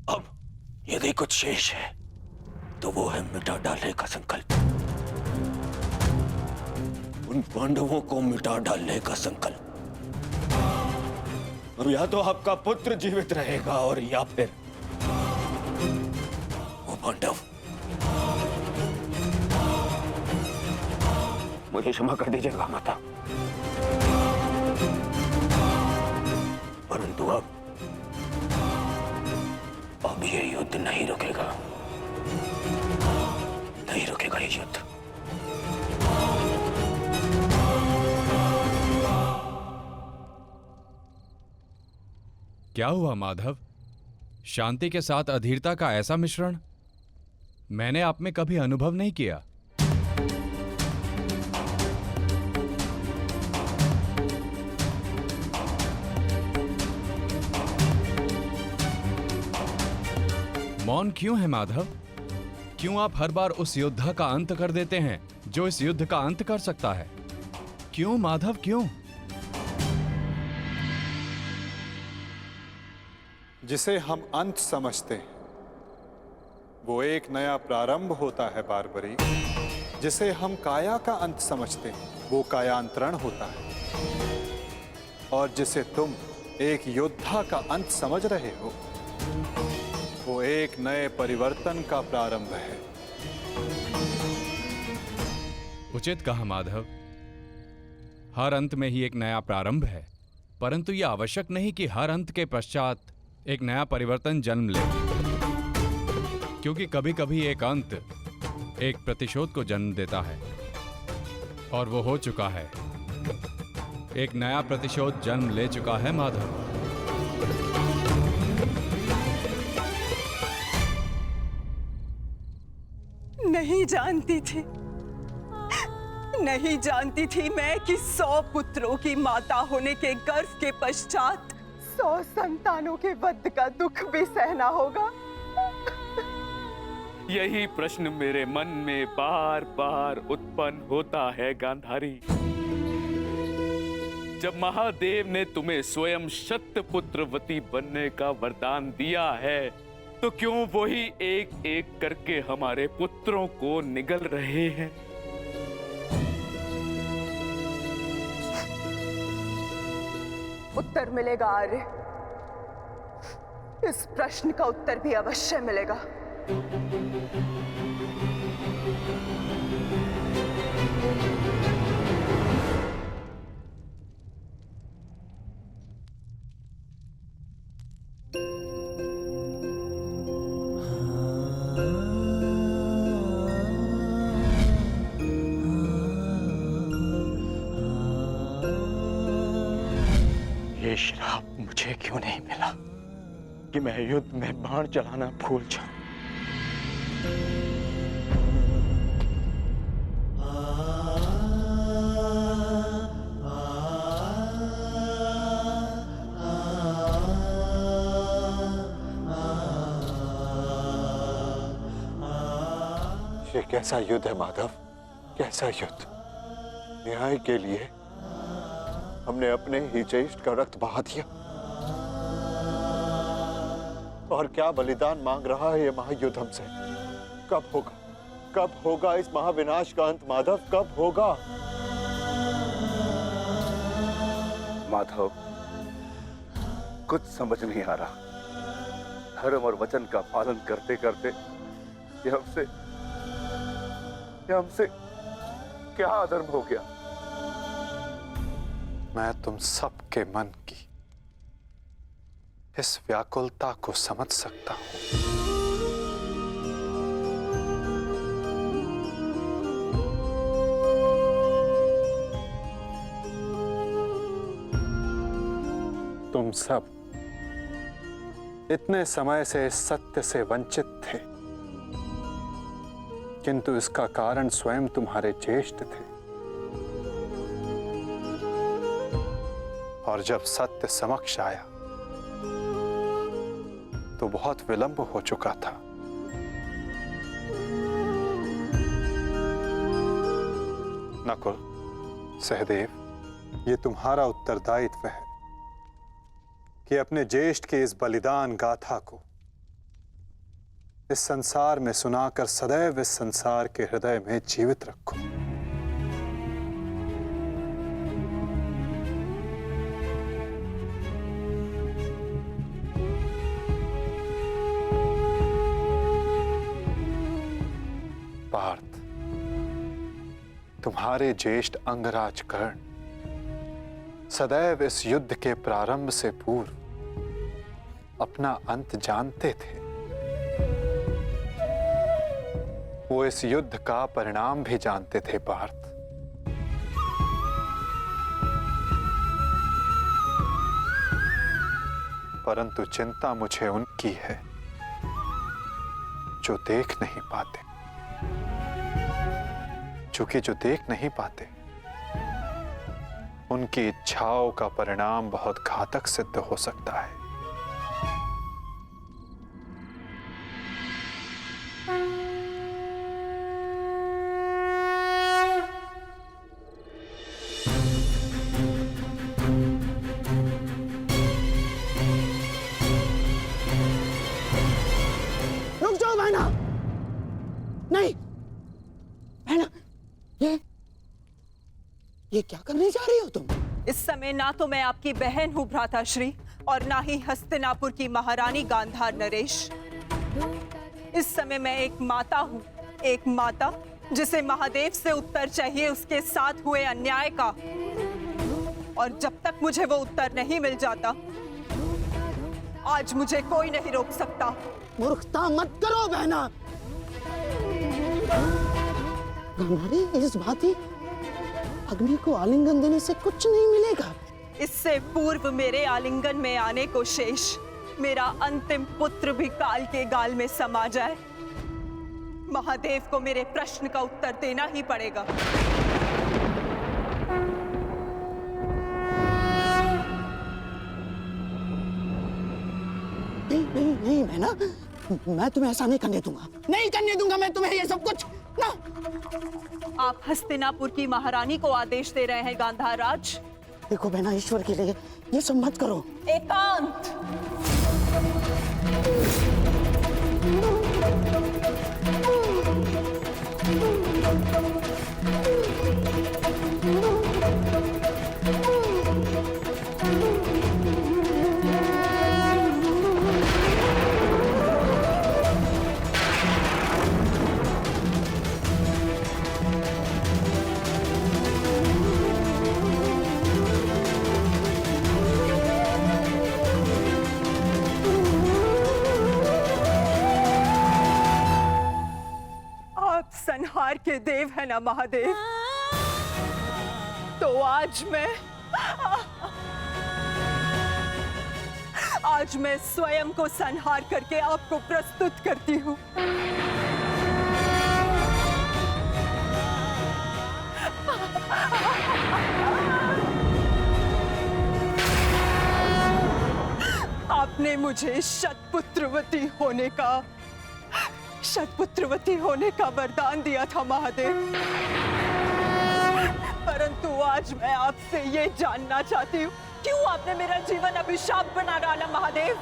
अब यदि कुछ शेष है तो वो है मिटा डालने का संकल्प। उन पांडवों को मिटा डालने का संकल्प। अब या तो आपका पुत्र जीवित रहेगा और या फिर वो पांडव। मुझे क्षमा कर दीजिएगा माता, परंतु अब ये युद्ध नहीं रुकेगा। नहीं रुकेगा ये युद्ध। क्या हुआ माधव? शांति के साथ अधीरता का ऐसा मिश्रण मैंने आप में कभी अनुभव नहीं किया। मौन क्यों है माधव? क्यों आप हर बार उस योद्धा का अंत कर देते हैं जो इस युद्ध का अंत कर सकता है? क्यों माधव, क्यों? जिसे हम अंत समझते हैं वो एक नया प्रारंभ होता है बारबरी। जिसे हम काया का अंत समझते हैं वो कायांतरण होता है। और जिसे तुम एक योद्धा का अंत समझ रहे हो वो एक नए परिवर्तन का प्रारंभ है। उचित कहा माधव। हर अंत में ही एक नया प्रारंभ है, परंतु यह आवश्यक नहीं कि हर अंत के पश्चात एक नया परिवर्तन जन्म ले, क्योंकि कभी कभी एक अंत एक प्रतिशोध को जन्म देता है और वो हो चुका है। एक नया प्रतिशोध जन्म ले चुका है माधव। नहीं जानती थी मैं कि 100 पुत्रों की माता होने के गर्व के पश्चात 100 संतानों के वध का दुख भी सहना होगा। यही प्रश्न मेरे मन में बार बार उत्पन्न होता है गांधारी। जब महादेव ने तुम्हें स्वयं शतपुत्रवती बनने का वरदान दिया है तो क्यों वही एक एक करके हमारे पुत्रों को निगल रहे हैं? उत्तर मिलेगा आर्य। इस प्रश्न का उत्तर भी अवश्य मिलेगा। ये श्राप मुझे क्यों नहीं मिला कि मैं युद्ध में बाण चलाना भूल जाऊं। ये कैसा युद्ध है माधव, कैसा युद्ध। न्याय के लिए हमने अपने ही ज्येष्ठ का रक्त बहा दिया और क्या बलिदान मांग रहा है ये महायुद्ध हमसे। कब होगा इस महाविनाश का अंत माधव, कब होगा? माधव, कुछ समझ नहीं आ रहा। धर्म और वचन का पालन करते करते ये हमसे क्या अधर्म हो गया? मैं तुम सबके मन की इस व्याकुलता को समझ सकता हूं। तुम सब इतने समय से इस सत्य से वंचित थे, किंतु इसका कारण स्वयं तुम्हारे ज्येष्ठ थे। और जब सत्य समक्ष आया तो बहुत विलंब हो चुका था। नकुल, सहदेव, ये तुम्हारा उत्तरदायित्व है कि अपने ज्येष्ठ के इस बलिदान गाथा को इस संसार में सुनाकर सदैव इस संसार के हृदय में जीवित रखो। पार्थ, तुम्हारे ज्येष्ठ अंगराज कर्ण सदैव इस युद्ध के प्रारंभ से पूर्व अपना अंत जानते थे। वो इस युद्ध का परिणाम भी जानते थे पार्थ। परंतु चिंता मुझे उनकी है जो देख नहीं पाते, क्योंकि जो देख नहीं पाते उनकी इच्छाओं का परिणाम बहुत घातक सिद्ध हो सकता है। रुक जाओ बहना, नहीं बहना, ये क्या करने जा रही हो तुम? इस समय ना तो मैं आपकी बहन हूँ भ्राताश्री, और ना ही हस्तिनापुर की महारानी गांधार नरेश। इस समय मैं एक माता हूँ, एक माता जिसे महादेव से उत्तर चाहिए उसके साथ हुए अन्याय का। और जब तक मुझे वो उत्तर नहीं मिल जाता, आज मुझे कोई नहीं रोक सकता। मूर्खता मत करो बहना। गांधारी, इस भांति अग्नि को आलिंगन देने से कुछ नहीं मिलेगा। इससे पूर्व मेरे आलिंगन में आने को शेष मेरा अंतिम पुत्र भी काल के गाल में समा जाए, महादेव को मेरे प्रश्न का उत्तर देना ही पड़ेगा। नहीं नहीं नहीं बहना, मैं तुम्हें ऐसा नहीं करने दूंगा, नहीं करने दूंगा मैं तुम्हें ये सब कुछ ना। आप हस्तिनापुर की महारानी को आदेश दे रहे हैं गांधार राज? देखो बहना, ईश्वर के लिए ये सब मत करो। एकांत। संहार के देव है ना महादेव, तो आज मैं स्वयं को संहार करके आपको प्रस्तुत करती हूँ। आपने मुझे शतपुत्रवती होने का वरदान दिया था महादेव, परंतु आज मैं आपसे ये जानना चाहती हूँ, क्यों आपने मेरा जीवन अभिशाप बना डाला महादेव?